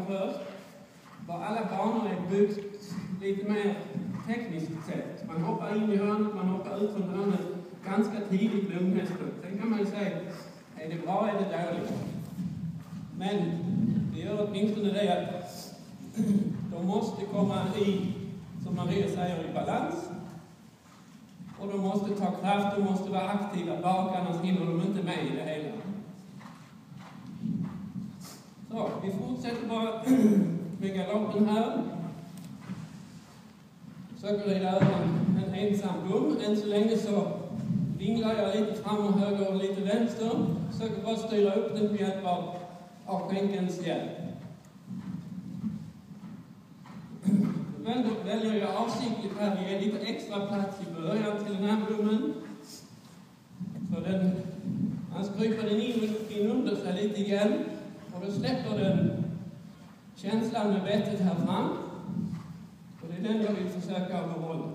först var alla banor är byggt lite mer tekniskt sett. Man hoppar in i hörnet, man hoppar ut från hörnet ganska tidigt med unghästen. Sen kan man ju säga, är det bra eller dåligt? Men det gör åtminstone det att de måste komma i, som Maria säger, i balans. Och de måste ta kraft, de måste vara aktiva bak, annars hinner de inte med i det hela. Så, vi fortsätter bara med galoppen här. Försöker rida över en ensam bom. Än så länge så vinglar jag lite fram och höger och lite vänster. Försöker bara styra upp den med hjälp av skänkens hjälp. Väljer jag avsiktligt här, vi ger lite extra plats i början till den här bommen. För han skryper den in under sig lite igen. Och då släpper den känslan med vettet här fram. Och det är den jag vill försöka behålla.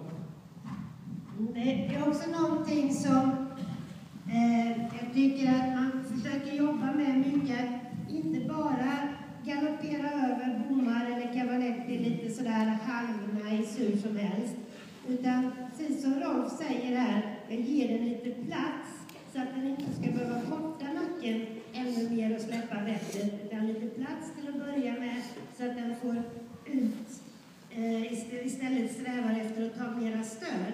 Det är också någonting som jag tycker att man försöker jobba med mycket. Inte bara galoppera över bommar eller cavaletti lite sådär halvnice hur som helst. Utan precis som Rolf säger här, ge den lite plats så att den inte ska behöva korta nacken ännu mer och släppa vettet. Utan lite plats till att börja med så att den får ut istället strävar efter att ta mera stöd.